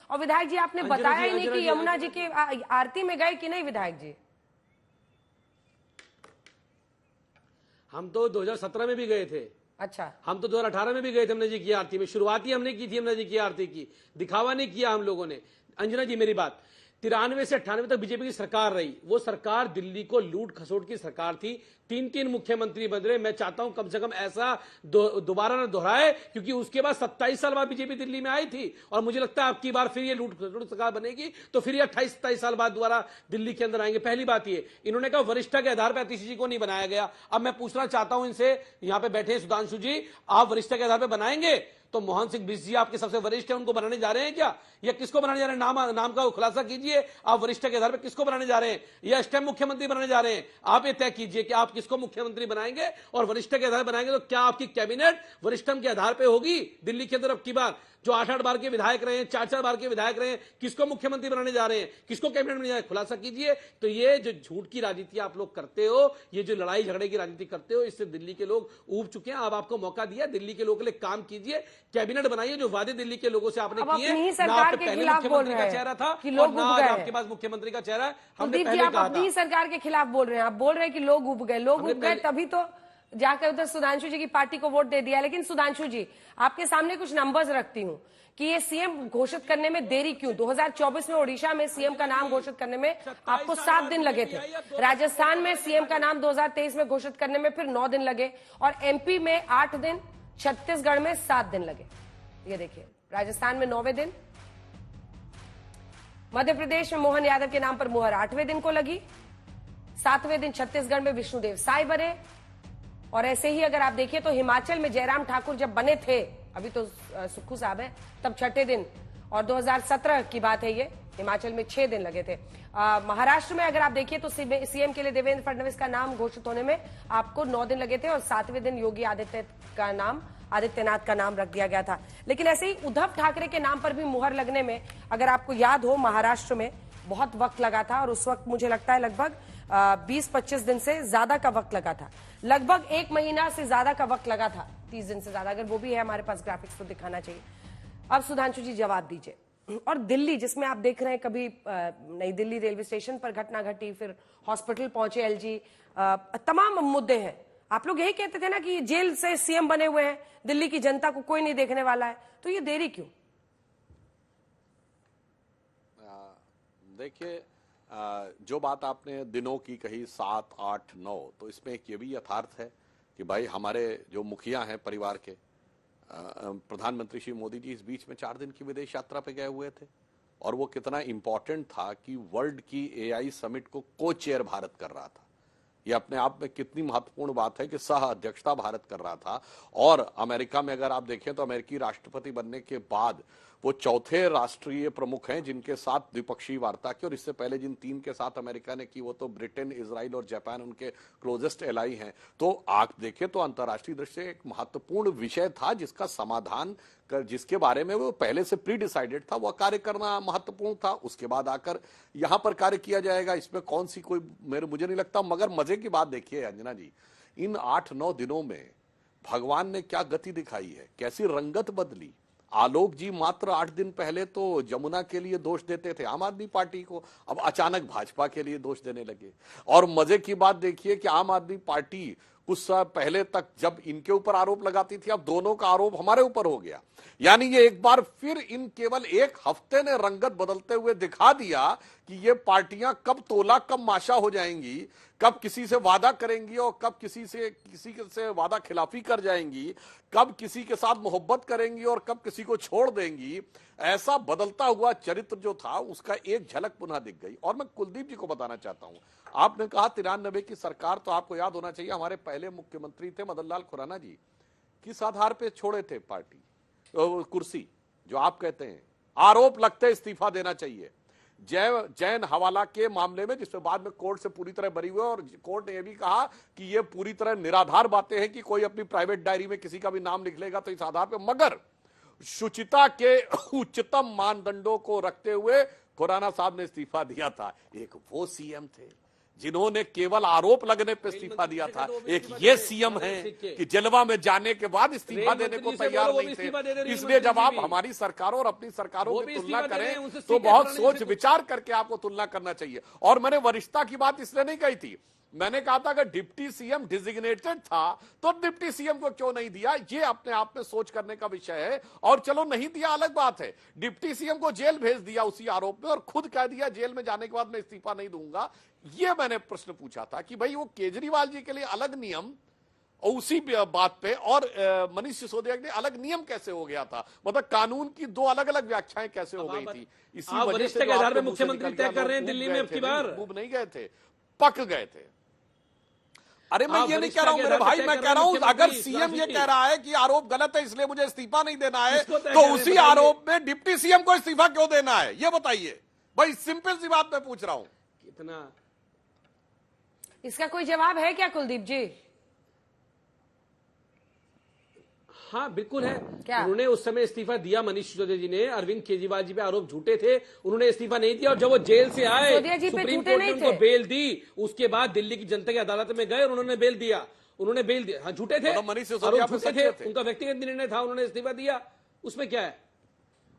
और विधायक जी आपने बताया ही नहीं कि यमुना जी की आरती में गए कि नहीं विधायक जी? हम तो 2017 में भी गए थे। अच्छा, हम तो 2018 में भी गए थे यमुना जी की आरती में। शुरुआत ही हमने की थी यमुना जी की आरती की, दिखावा नहीं किया हम लोगों ने। अंजना जी मेरी बात, 93 से 98 तक बीजेपी की सरकार रही, वो सरकार दिल्ली को लूट खसोट की सरकार थी। 3 मुख्यमंत्री बदले। मैं चाहता हूं कम से कम ऐसा दोबारा न दोहराए, क्योंकि उसके बाद 27 साल बाद बीजेपी दिल्ली में आई थी, और मुझे लगता है अब की बार फिर ये लूट खसोट सरकार बनेगी, तो फिर ये 28-27 साल बाद दोबारा दिल्ली के अंदर आएंगे। पहली बात ये, इन्होंने कहा वरिष्ठता के आधार पर आतिशी जी को नहीं बनाया गया। अब मैं पूछना चाहता हूं इनसे, यहां पे बैठे सुधांशु जी, आप वरिष्ठता के आधार पर बनाएंगे तो मोहन सिंह बिष्ट जी आपके सबसे वरिष्ठ हैं, उनको बनाने जा रहे हैं क्या, या किसको बनाने जा रहे हैं? नाम का खुलासा कीजिए। आप वरिष्ठ के आधार पर किसको बनाने जा रहे हैं, या स्टेम मुख्यमंत्री बनाने जा रहे हैं? आप ये तय कीजिए कि आप किसको मुख्यमंत्री बनाएंगे, और वरिष्ठ के आधार पर बनाएंगे तो क्या आपकी कैबिनेट वरिष्ठम के आधार पर होगी दिल्ली के अंदर? अब की बार जो 8-8 बार के विधायक रहे हैं, 4-4 बार के विधायक रहे हैं, किसको मुख्यमंत्री बनाने जा रहे हैं, किसको कैबिनेट में जाए, खुलासा कीजिए। तो ये जो झूठ की राजनीति आप लोग करते हो, ये जो लड़ाई झगड़े की राजनीति करते हो, इससे दिल्ली के लोग ऊब चुके हैं। अब आपको मौका दिया, दिल्ली के लोगों के लिए काम कीजिए, कैबिनेट बनाइए। जो वादे दिल्ली के लोगों से आपने किए, ना आपके पहले मुख्यमंत्री का चेहरा था और ना आज आपके पास मुख्यमंत्री का चेहरा है। हमने पहले कहा था, अपनी सरकार के खिलाफ बोल रहे हैं। आप बोल रहे हैं कि लोग उब गए, लोग उब गए तभी तो जाकर उधर सुधांशु जी की पार्टी को वोट दे दिया। लेकिन सुधांशु जी, आपके सामने कुछ नंबर्स रखती हूँ कि ये सीएम घोषित करने में देरी क्यों? 2024 में ओडिशा में सीएम का नाम घोषित करने में आपको 7 दिन लगे थे। राजस्थान में सीएम का नाम 2023 में घोषित करने में फिर 9 दिन लगे, और एमपी में 8 दिन, छत्तीसगढ़ में 7 दिन लगे। ये देखिए, राजस्थान में 9वें दिन, मध्य प्रदेश में मोहन यादव के नाम पर मुहर 8वें दिन को लगी, 7वें दिन छत्तीसगढ़ में विष्णुदेव साय बने। और ऐसे ही अगर आप देखिए तो हिमाचल में जयराम ठाकुर जब बने थे, अभी तो सुक्खू साहब है, तब 6ठे दिन, और 2017 की बात है ये, हिमाचल में 6 दिन लगे थे। महाराष्ट्र में अगर आप देखिए तो सीएम के लिए देवेंद्र फडणवीस का नाम घोषित होने में आपको 9 दिन लगे थे, और 7वें दिन योगी आदित्यनाथ का नाम रख दिया गया था। लेकिन ऐसे ही उद्धव ठाकरे के नाम पर भी मुहर लगने में, अगर आपको याद हो, महाराष्ट्र में बहुत वक्त लगा था, और उस वक्त मुझे लगता है लगभग 20-25 दिन से ज्यादा का वक्त लगा था, लगभग 1 महीना से ज्यादा का वक्त लगा था, 30 दिन से ज्यादा। अगर वो भी है हमारे पास ग्राफिक्स तो दिखाना चाहिए। अब सुधांशु जी जवाब दीजिए। और दिल्ली, जिसमें आप देख रहे हैं कभी नई दिल्ली रेलवे स्टेशन पर घटना घटी, फिर हॉस्पिटल पहुंचे एलजी, तमाम मुद्दे हैं। आप लोग यही कहते थे ना कि जेल से सीएम बने हुए हैं, दिल्ली की जनता को कोई नहीं देखने वाला है, तो ये देरी क्यों? देखिए, जो बात आपने दिनों की कही 7, 8, 9, तो इसमें एक ये भी यथार्थ है कि भाई हमारे जो मुखिया हैं परिवार के, प्रधानमंत्री श्री मोदी जी इस बीच में 4 दिन की विदेश यात्रा पे गए हुए थे, और वो कितना इंपॉर्टेंट था कि वर्ल्ड की एआई समिट को को चेयर भारत कर रहा था। ये अपने आप में कितनी महत्वपूर्ण बात है कि सह अध्यक्षता भारत कर रहा था। और अमेरिका में अगर आप देखें तो अमेरिकी राष्ट्रपति बनने के बाद वो चौथे राष्ट्रीय प्रमुख हैं जिनके साथ द्विपक्षीय वार्ता की, और इससे पहले जिन 3 के साथ अमेरिका ने की वो तो ब्रिटेन, इजराइल और जापान उनके क्लोजेस्ट एलाई हैं। तो आप देखें तो अंतर्राष्ट्रीय दृष्टि से एक महत्वपूर्ण विषय था जिसका समाधान जिसके बारे में वो पहले से प्री डिसाइडेड था, वह कार्य करना महत्वपूर्ण था। उसके बाद आकर यहां पर कार्य किया जाएगा, इसमें कौन सी कोई मुझे नहीं लगता। मगर मजे की बात देखिए अंजना जी, इन 8-9 दिनों में भगवान ने क्या गति दिखाई है, कैसी रंगत बदली। आलोक जी मात्र 8 दिन पहले तो जमुना के लिए दोष देते थे आम आदमी पार्टी को, अब अचानक भाजपा के लिए दोष देने लगे। और मजे की बात देखिए कि आम आदमी पार्टी कुछ समय पहले तक जब इनके ऊपर आरोप लगाती थी, अब दोनों का आरोप हमारे ऊपर हो गया। यानी ये एक बार फिर इन केवल 1 हफ्ते ने रंगत बदलते हुए दिखा दिया कि ये पार्टियां कब तोला कब माशा हो जाएंगी, कब किसी से वादा करेंगी और कब किसी से वादा खिलाफी कर जाएंगी, कब किसी के साथ मोहब्बत करेंगी और कब किसी को छोड़ देंगी। ऐसा बदलता हुआ चरित्र जो था उसका एक झलक पुनः दिख गई। और मैं कुलदीप जी को बताना चाहता हूं, आपने कहा 93 की सरकार, तो आपको याद होना चाहिए हमारे पहले मुख्यमंत्री थे मदन लाल खुराना जी, किस आधार पे छोड़े थे पार्टी कुर्सी, जो आप कहते हैं आरोप लगते इस्तीफा देना चाहिए। जैन हवाला के मामले में, जिसमें बाद में कोर्ट से पूरी तरह बरी हुए, और कोर्ट ने यह भी कहा कि यह पूरी तरह निराधार बातें हैं कि कोई अपनी प्राइवेट डायरी में किसी का भी नाम लिख लेगा तो इस आधार पर। मगर शुचिता के उच्चतम मानदंडों को रखते हुए खुराना साहब ने इस्तीफा दिया था। एक वो सीएम थे जिन्होंने केवल आरोप लगने पे इस्तीफा दिया था। एक ये सीएम है कि जलवा में जाने के बाद इस्तीफा देने को तैयार नहीं थे। इसलिए जब आप हमारी सरकारों और अपनी सरकारों की तुलना करें तो बहुत सोच विचार करके आपको तुलना करना चाहिए। और मैंने वरिष्ठता की बात इसलिए नहीं कही थी, मैंने कहा था अगर डिप्टी सीएम डिजिग्नेटेड था तो डिप्टी सीएम को क्यों नहीं दिया, ये अपने आप में सोच करने का विषय है। और चलो नहीं दिया अलग बात है, डिप्टी सीएम को जेल भेज दिया उसी आरोप में और खुद कह दिया जेल में जाने के बाद मैं इस्तीफा नहीं दूंगा। ये मैंने प्रश्न पूछा था कि भाई वो केजरीवाल जी के लिए अलग नियम और उसी बात पे और मनीष सिसोदिया के लिए अलग नियम कैसे हो गया था, मतलब कानून की दो अलग अलग व्याख्याएं कैसे हो गई थी। इसी वजह से के आधार पर मुख्यमंत्री तय कर रहे हैं दिल्ली में अब की बार नहीं गए थे, पक गए थे। अरे मैं ये नहीं कह रहा हूं मेरे भाई, मैं कह रहा हूं अगर सीएम ये कह रहा है कि आरोप गलत है इसलिए मुझे इस्तीफा नहीं देना है, तो उसी आरोप में डिप्टी सीएम को इस्तीफा क्यों देना है, ये बताइए भाई। सिंपल सी बात मैं पूछ रहा हूं। कितना इसका कोई जवाब है क्या कुलदीप जी? हाँ बिल्कुल है। क्या? उन्होंने उस समय इस्तीफा दिया, मनीष सिसोदिया जी ने। अरविंद केजरीवाल जी पे आरोप झूठे थे, उन्होंने इस्तीफा नहीं दिया। और जब वो जेल से आए, सुप्रीम कोर्ट ने उनको बेल दी, उसके बाद दिल्ली की जनता की अदालत में गए और उन्होंने बेल दिया। उन्होंने बेल दिया, हाँ झूठे थे, मनीष सिसोदिया झूठे थे, उनका व्यक्तिगत निर्णय था, उन्होंने इस्तीफा दिया। उसमें क्या है,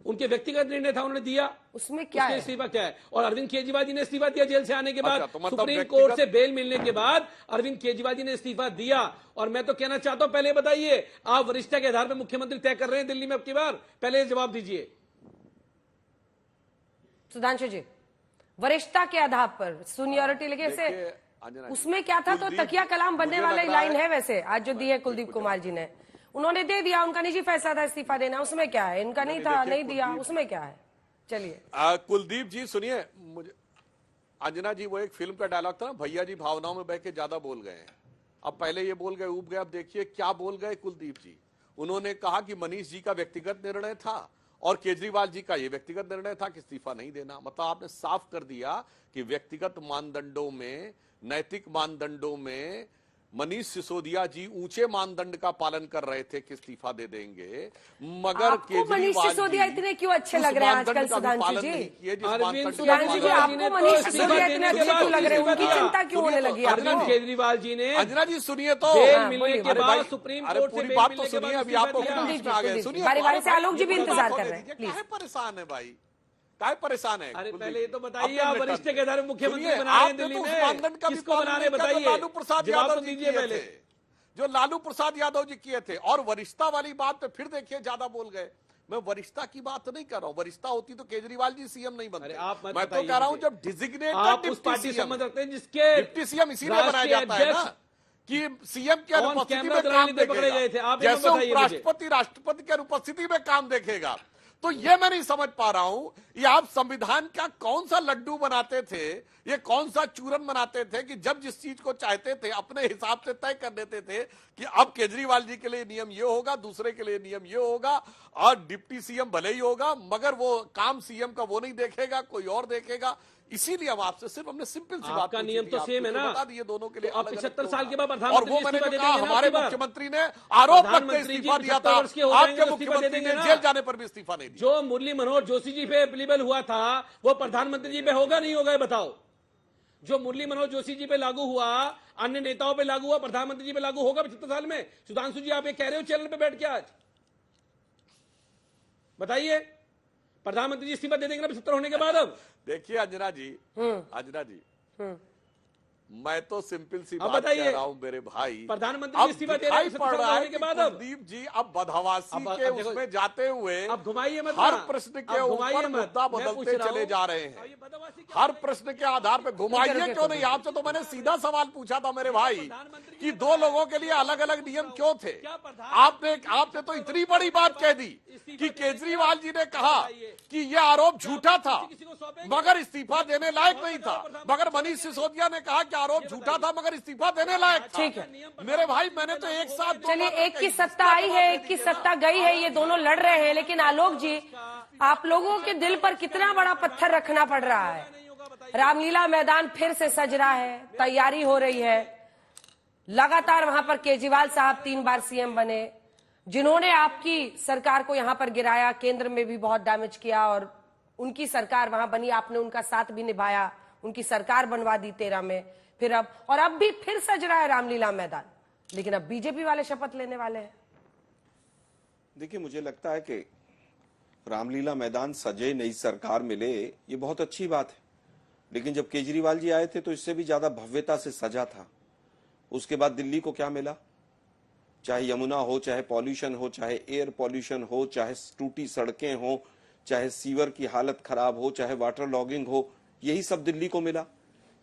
उनके व्यक्तिगत निर्णय था, उन्होंने दिया, उसमें क्या है? इस्तीफा क्या है? और अरविंद केजरीवाल जी ने इस्तीफा दिया जेल से आने के बाद। तो मतलब सुप्रीम कोर्ट से बेल मिलने के बाद अरविंद केजरीवाल जी ने इस्तीफा दिया। और मैं तो कहना चाहता हूं, पहले बताइए, आप वरिष्ठता के आधार पर मुख्यमंत्री तय कर रहे हैं दिल्ली में अब की बार, पहले जवाब दीजिए। सुधांशु जी, वरिष्ठता के आधार पर सीनियरिटी लेके से उसमें क्या था? तो तकिया कलाम बनने वाला लाइन है वैसे आज जो दी है कुलदीप कुमार जी ने, उन्होंने दे दिया, उनका निजी फैसला था इस्तीफा देना, उसमें क्या है? इनका नहीं था, नहीं दिया, उसमें क्या है? चलिए कुलदीप जी सुनिए, मुझे अंजना जी वो एक फिल्म का डायलॉग था ना, भैया जी भावनाओं में बह के ज्यादा बोल गए हैं। अब पहले ये बोल गए ऊब गए, अब देखिए क्या बोल गए कुलदीप जी। उन्होंने कहा कि मनीष जी का व्यक्तिगत निर्णय था और केजरीवाल जी का ये व्यक्तिगत निर्णय था कि इस्तीफा नहीं देना। मतलब आपने साफ कर दिया कि व्यक्तिगत मानदंडों में, नैतिक मानदंडों में मनीष सिसोदिया जी ऊंचे मानदंड का पालन कर रहे थे कि इस्तीफा दे देंगे, मगर आपको मनीष सिसोदिया इतने क्यों अच्छे लग रहे हैं आजकल? सुधांशु जी, सुधांशु जी, आपको मनीष सिसोदिया इतने अच्छे क्यों लग रहे हैं? उनकी चिंता क्यों होने लगी? अरविंद केजरीवाल जी ने, अंजना जी सुनिए तो, बेल मिलने के बाद सुप्रीम कोर्ट से पूरी बात तो सुनिए, अभी आपको आ गए, सुनिए बारी बारी से आलोक जी भी इंतजार कर रहे हैं, प्लीज। काहे परेशान है भाई, काहे परेशान है? अरे पहले ये तो बताइए, आप वरिष्ठ के आधार पर मुख्यमंत्री बना रहे हैं दिल्ली में, किसको बना रहे बताइए, लालू प्रसाद यादव जी दीजिए पहले, जो लालू प्रसाद यादव जी किए थे। और वरिष्ठता वाली बात पे फिर देखिए ज्यादा बोल गए। मैं वरिष्ठता की बात नहीं कर रहा हूं, वरिष्ठता होती तो केजरीवाल जी सीएम नहीं बनते। मैं तो कह रहा हूं जब डिजिग्नेटेड डिप्टी सीएम रखते हैं, जिसके डिप्टी सीएम इसीलिए बनाया जाता है ना कि सीएम की अनुपस्थिति में काम देखेगा, जैसे उपराष्ट्रपति राष्ट्रपति की अनुपस्थिति में काम देखेगा। तो ये मैं नहीं समझ पा रहा हूं, ये आप संविधान का कौन सा लड्डू बनाते थे, ये कौन सा चूरन बनाते थे कि जब जिस चीज को चाहते थे अपने हिसाब से तय कर देते थे कि अब केजरीवाल जी के लिए नियम ये होगा, दूसरे के लिए नियम ये होगा, और डिप्टी सीएम भले ही होगा मगर वो काम सीएम का वो नहीं देखेगा, कोई और देखेगा। इसीलिए हम आपसे सिर्फ हमने सिंपल सी बात का नियम तो सेम है ना, बता दिए दोनों के लिए। तो 75 साल के बाद और वो मैंने जो कहा, हमारे मुख्यमंत्री ने आरोप लगते इस्तीफा दिया था, आपके मुख्यमंत्री ने जेल जाने पर भी इस्तीफा नहीं दिया। जो मुरली मनोहर जोशी जी पे एप्लीकेबल हुआ था वो प्रधानमंत्री जी पे होगा नहीं होगा, बताओ? जो मुरली मनोहर जोशी जी पे लागू हुआ, अन्य नेताओं पे लागू हुआ, प्रधानमंत्री जी पे लागू होगा 75 साल में? सुधांशु जी, आप ये कह रहे हो चैनल पे बैठ के आज, बताइए, प्रधानमंत्री जी इस्तीफा दे देंगे 75 होने के बाद? अब देखिए अंजना जी, मैं तो सिंपल सी बात कह रहा हूं मेरे भाई, प्रधानमंत्री इस्तीफा दे रहे हैं पड़ रहा है के बाद। कुलदीप जी अब बदहवासी के उसमें जाते हुए अब घुमाइए मत, हर प्रश्न के ऊपर मुद्दा बदलते चले जा रहे हैं। हर प्रश्न के आधार पे घुमाइए क्यों नहीं? आपसे तो मैंने सीधा सवाल पूछा था मेरे भाई कि दो लोगों के लिए अलग अलग नियम क्यों थे। आपने तो इतनी बड़ी बात कह दी कि केजरीवाल जी ने कहा कि यह आरोप झूठा था मगर इस्तीफा देने लायक नहीं था, मगर मनीष सिसोदिया ने कहा कि आरोप झूठा था मगर इस्तीफा देने लायक था। ठीक है मेरे भाई, मैंने तो एक साथ, चलिए, एक की सत्ता आई है, एक की सत्ता गई है, ये दोनों लड़ रहे हैं। लेकिन आलोक जी, आप लोगों के दिल पर कितना बड़ा पत्थर रखना पड़ रहा है? रामलीला मैदान फिर से सज रहा है, तैयारी हो रही है, लगातार वहां पर केजरीवाल साहब 3 बार सीएम बने, जिन्होंने आपकी सरकार को यहां पर गिराया, केंद्र में भी बहुत डैमेज किया, और उनकी सरकार वहां बनी, आपने उनका साथ भी निभाया, उनकी सरकार बनवा दी 13 में। फिर अब भी फिर सज रहा है रामलीला मैदान, लेकिन अब बीजेपी वाले शपथ लेने वाले हैं। देखिए, मुझे लगता है कि रामलीला मैदान सजे, नई सरकार मिले, ये बहुत अच्छी बात है। लेकिन जब केजरीवाल जी आए थे तो इससे भी ज्यादा भव्यता से सजा था। उसके बाद दिल्ली को क्या मिला? चाहे यमुना हो, चाहे पॉल्यूशन हो, चाहे एयर पॉल्यूशन हो, चाहे टूटी सड़कें हो, चाहे सीवर की हालत खराब हो, चाहे वाटर लॉगिंग हो, यही सब दिल्ली को मिला।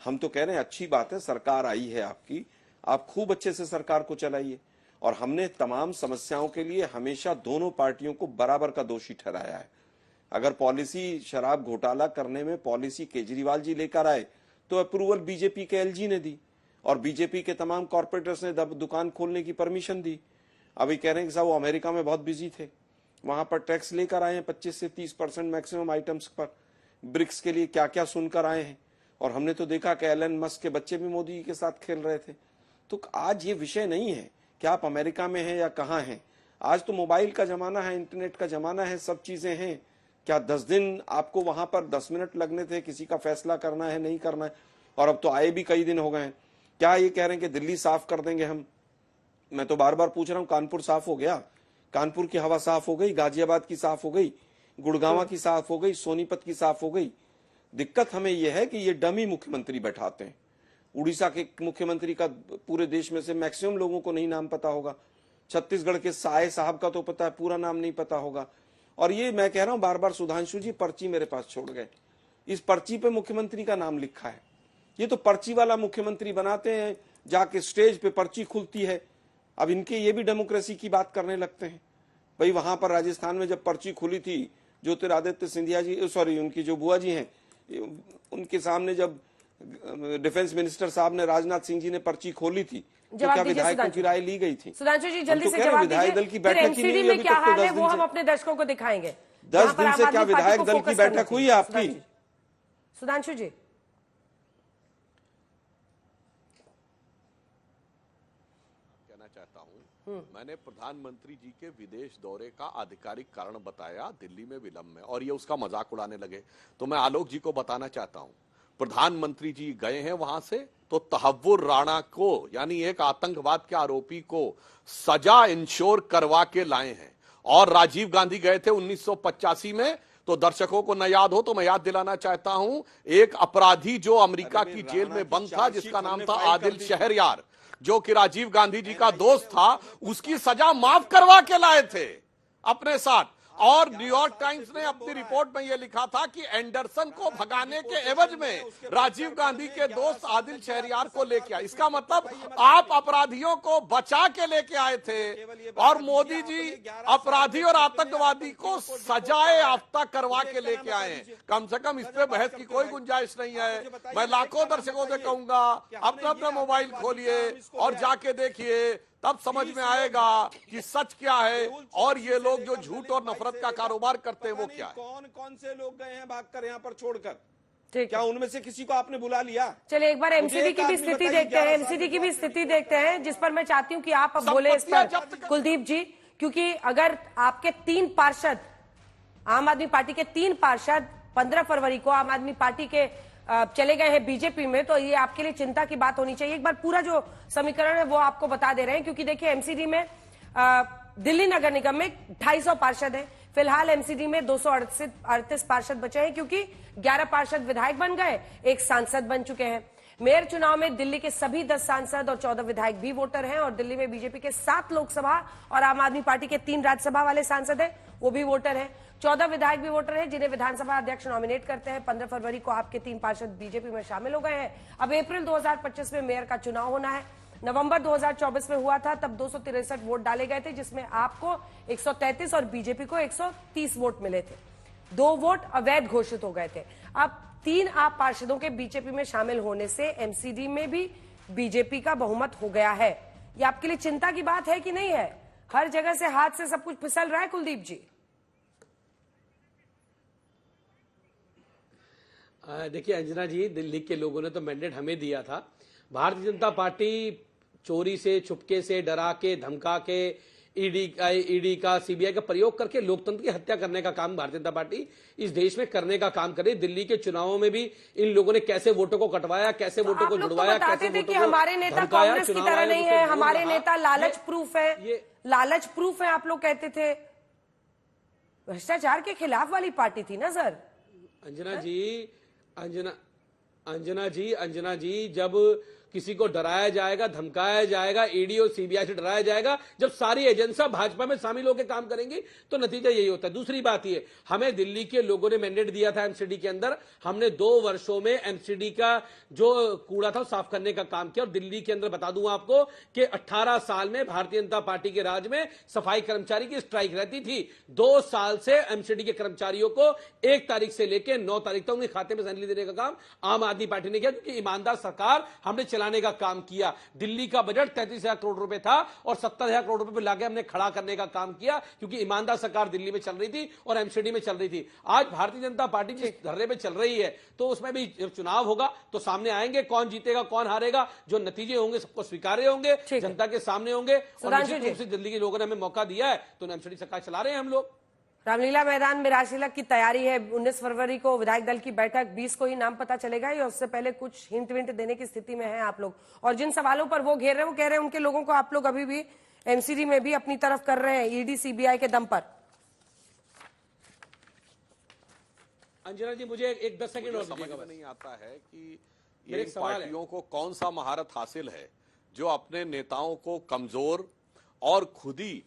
हम तो कह रहे हैं अच्छी बात है, सरकार आई है आपकी, आप खूब अच्छे से सरकार को चलाइए। और हमने तमाम समस्याओं के लिए हमेशा दोनों पार्टियों को बराबर का दोषी ठहराया है। अगर पॉलिसी शराब घोटाला करने में पॉलिसी केजरीवाल जी लेकर आए तो अप्रूवल बीजेपी के एलजी ने दी और बीजेपी के तमाम कॉर्पोरेटर्स ने दुकान खोलने की परमिशन दी। अभी कह रहे हैं कि साहब वो अमेरिका में बहुत बिजी थे, वहां पर टैक्स लेकर आए हैं 25 से 30% मैक्सिमम आइटम्स पर। ब्रिक्स के लिए क्या क्या सुनकर आए हैं। और हमने तो देखा कि एलन मस्क के बच्चे भी मोदी के साथ खेल रहे थे। तो आज ये विषय नहीं है कि आप अमेरिका में हैं या कहाँ हैं। आज तो मोबाइल का जमाना है, इंटरनेट का जमाना है, सब चीजें हैं। क्या 10 दिन आपको वहां पर 10 मिनट लगने थे किसी का फैसला करना है, नहीं करना है? और अब तो आए भी कई दिन हो गए हैं। क्या ये कह रहे हैं कि दिल्ली साफ कर देंगे हम? मैं तो बार बार पूछ रहा हूं, कानपुर साफ हो गया? कानपुर की हवा साफ हो गई, गाजियाबाद की साफ हो गई, गुड़गांव की साफ हो गई, सोनीपत की साफ हो गई। दिक्कत हमें यह है कि ये डमी मुख्यमंत्री बैठाते हैं। उड़ीसा के मुख्यमंत्री का पूरे देश में से मैक्सिमम लोगों को नहीं नाम पता होगा। छत्तीसगढ़ के साय साहब का तो पता है, पूरा नाम नहीं पता होगा। और ये मैं कह रहा हूं बार बार, सुधांशु जी पर्ची मेरे पास छोड़ गए, इस पर्ची पे मुख्यमंत्री का नाम लिखा है। ये तो पर्ची वाला मुख्यमंत्री बनाते हैं, जाके स्टेज पे पर्ची खुलती है। अब इनके ये भी डेमोक्रेसी की बात करने लगते हैं। भाई वहां पर राजस्थान में जब पर्ची खुली थी, ज्योतिरादित्य सिंधिया जी, सॉरी उनकी जो बुआ जी हैं, उनके सामने जब डिफेंस मिनिस्टर साहब ने, राजनाथ सिंह जी ने पर्ची खोली थी, तो क्या विधायकों की राय ली गई थी? सुधांशु जी जल्दी से जवाब दीजिए। दल की बैठक ही नहीं में क्या हाल है वो हम अपने दर्शकों को दिखाएंगे। 10 दिन से क्या विधायक दल की बैठक हुई है आपकी? सुधांशु जी कहना चाहता हूं, मैंने प्रधानमंत्री जी के विदेश दौरे का आधिकारिक कारण बताया, दिल्ली में विलंब में, और ये उसका मजाक उड़ाने लगे। तो मैं आलोक जी को बताना चाहता हूं, प्रधानमंत्री जी गए हैं वहां से तो तहव्वुर राणा को, यानी एक आतंकवाद के आरोपी को सजा इंश्योर करवा के लाए हैं। और राजीव गांधी गए थे 1985 में, तो दर्शकों को न याद हो तो मैं याद दिलाना चाहता हूं, एक अपराधी जो अमेरिका की जेल में बंद था, जिसका नाम था आदिल शहरयार, जो कि राजीव गांधी जी का दोस्त था, उसकी सजा माफ करवा के लाए थे अपने साथ। और न्यूयॉर्क टाइम्स ने अपनी रिपोर्ट में यह लिखा था कि एंडरसन को भगाने के एवज में राजीव गांधी के दोस्त आदिल शहरयार को लेके आए। इसका मतलब आप अपराधियों को बचा के लेके आए थे, और मोदी जी अपराधी और आतंकवादी को सजाए याफ्ता करवा के लेके आए हैं। कम से कम इस पे बहस की कोई गुंजाइश नहीं है। मैं लाखों दर्शकों से कहूंगा, अपना अपना मोबाइल खोलिए और जाके देखिए, तब समझ में आएगा कि सच क्या है और ये लोग जो झूठ और नफरत का कारोबार करते हैं वो क्या है। कौन कौन से लोग गए हैं भागकर यहाँ पर छोड़कर? ठीक, क्या उनमें से किसी को आपने बुला लिया? चलिए एक बार एमसीडी की भी स्थिति देखते हैं, एमसीडी की भी स्थिति देखते हैं, जिस पर मैं चाहती हूं कि आप अब बोले इस पर कुलदीप जी, क्योंकि अगर आपके 3 पार्षद, आम आदमी पार्टी के 3 पार्षद 15 फरवरी को आम आदमी पार्टी के चले गए हैं बीजेपी में, तो ये आपके लिए चिंता की बात होनी चाहिए। एक बार पूरा जो समीकरण है वो आपको बता दे रहे हैं, क्योंकि देखिए एमसीडी में दिल्ली नगर निगम में 250 पार्षद हैं। फिलहाल एमसीडी में 238 पार्षद बचे हैं, क्योंकि 11 पार्षद विधायक बन गए, 1 सांसद बन चुके हैं। मेयर चुनाव में दिल्ली के सभी 10 सांसद और 14 विधायक भी वोटर हैं, और दिल्ली में बीजेपी के 7 लोकसभा और आम आदमी पार्टी के 3 राज्यसभा वाले सांसद हैं, वो भी वोटर हैं। 14 विधायक भी वोटर हैं, जिन्हें विधानसभा अध्यक्ष नॉमिनेट करते हैं। 15 फरवरी को आपके 3 पार्षद बीजेपी में शामिल हो गए हैं। अब अप्रैल 2025 में मेयर का चुनाव होना है। नवंबर 2024 में हुआ था, तब 263 वोट डाले गए थे, जिसमें आपको 133 और बीजेपी को 130 वोट मिले थे। 2 वोट अवैध घोषित हो गए थे। अब 3 आप पार्षदों के बीजेपी में शामिल होने से एमसीडी में भी बीजेपी का बहुमत हो गया है। ये आपके लिए चिंता की बात है कि नहीं है? हर जगह से हाथ से सब कुछ फिसल रहा है कुलदीप जी। देखिए अंजना जी, दिल्ली के लोगों ने तो मैंडेट हमें दिया था। भारतीय जनता पार्टी चोरी से, छुपके से, डरा के, धमका के ईडी का सीबीआई का प्रयोग करके लोकतंत्र की हत्या करने का काम भारतीय जनता पार्टी इस देश में करने का काम कर रही है। दिल्ली के चुनावों में भी इन लोगों ने कैसे वोटों को कटवाया, कैसे वोटों को जुड़वाया, कैसे थे वोटों कि को हमारे नेता धमकाया, कांग्रेस की चुनाव तरह आयोग नहीं उसको है, बोल हमारे रहा। नेता लालच प्रूफ है, लालच प्रूफ है आप लोग कहते थे। भ्रष्टाचार के खिलाफ वाली पार्टी थी ना सर। अंजना जी जब किसी को डराया जाएगा, धमकाया जाएगा, ईडी और सीबीआई से डराया जाएगा, जब सारी एजेंसियां भाजपा में शामिल होकर काम करेंगी तो नतीजा यही होता है। दूसरी बात ये, हमें दिल्ली के लोगों ने मैंडेट दिया था एमसीडी के अंदर, हमने 2 वर्षों में एमसीडी का जो कूड़ा था साफ करने का काम किया। और दिल्ली के अंदर बता दूं आपको कि 18 साल में भारतीय जनता पार्टी के राज में सफाई कर्मचारी की स्ट्राइक रहती थी। 2 साल से एमसीडी के कर्मचारियों को 1 तारीख से लेकर 9 तारीख तक उनके खाते में सैलरी देने का काम आम आदमी पार्टी ने किया, क्योंकि ईमानदार सरकार हमने चलाने का काम किया। दिल्ली का बजट 33,000 करोड़ रुपए था और 70,000 करोड़ रुपए लाके हमने खड़ा करने का काम किया, क्योंकि ईमानदार सरकार दिल्ली में चल रही थी और एमसीडी में चल रही थी। आज भारतीय जनता पार्टी जिस धर्रे पे चल रही है, तो उसमें भी जब चुनाव होगा तो सामने आएंगे, कौन जीतेगा कौन हारेगा, जो नतीजे होंगे सबको स्वीकार्य होंगे, जनता के सामने होंगे। और निश्चित रूप से दिल्ली के लोगों ने हमें मौका दिया है तो एमसीडी सरकार चला रहे हैं हम लोग। रामलीला मैदान में राजतिलक की तैयारी है। 19 फरवरी को विधायक दल की बैठक, 20 को ही नाम पता चलेगा या उससे पहले कुछ हिंट विंट देने की स्थिति में हैं आप लोग? और जिन सवालों पर वो घेर रहे हैं, वो कह रहे हैं उनके लोगों को आप लोग अभी भी एमसीडी में भी अपनी तरफ कर रहे हैं, ईडी सीबीआई के दम पर। अंजना जी मुझे एक 10 सेकंड और समझ में नहीं आता है कि मेरे इन सवाल है। पार्टियों को कौन सा महारत हासिल है जो अपने नेताओं को कमजोर और खुद ही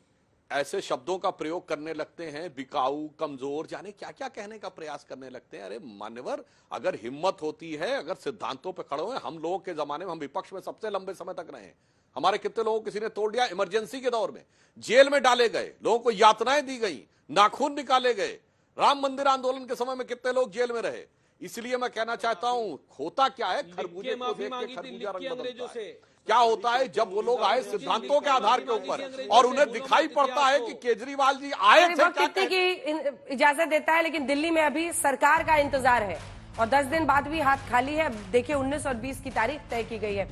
ऐसे शब्दों का प्रयोग करने लगते हैं, बिकाऊ, कमजोर, जाने क्या क्या कहने का प्रयास करने लगते हैं। अरे मान्यवर, अगर हिम्मत होती है, अगर सिद्धांतों पे खड़े हुए, हम लोगों के जमाने में हम विपक्ष में सबसे लंबे समय तक रहे हैं। हमारे कितने लोगों को किसी ने तोड़ दिया, इमरजेंसी के दौर में जेल में डाले गए, लोगों को यातनाएं दी गई, नाखून निकाले गए। राम मंदिर आंदोलन के समय में कितने लोग जेल में रहे। इसलिए मैं कहना चाहता हूं, होता क्या है, खरबूजे को देख के खरबूजा रंग बदलता है। क्या होता है जब वो लोग आए सिद्धांतों के आधार के ऊपर और उन्हें दिखाई पड़ता है कि केजरीवाल जी आए थे, वक्त कितने की इजाजत देता है, लेकिन दिल्ली में अभी सरकार का इंतजार है और 10 दिन बाद भी हाथ खाली है। देखिए 19 और 20 की तारीख तय की गई है।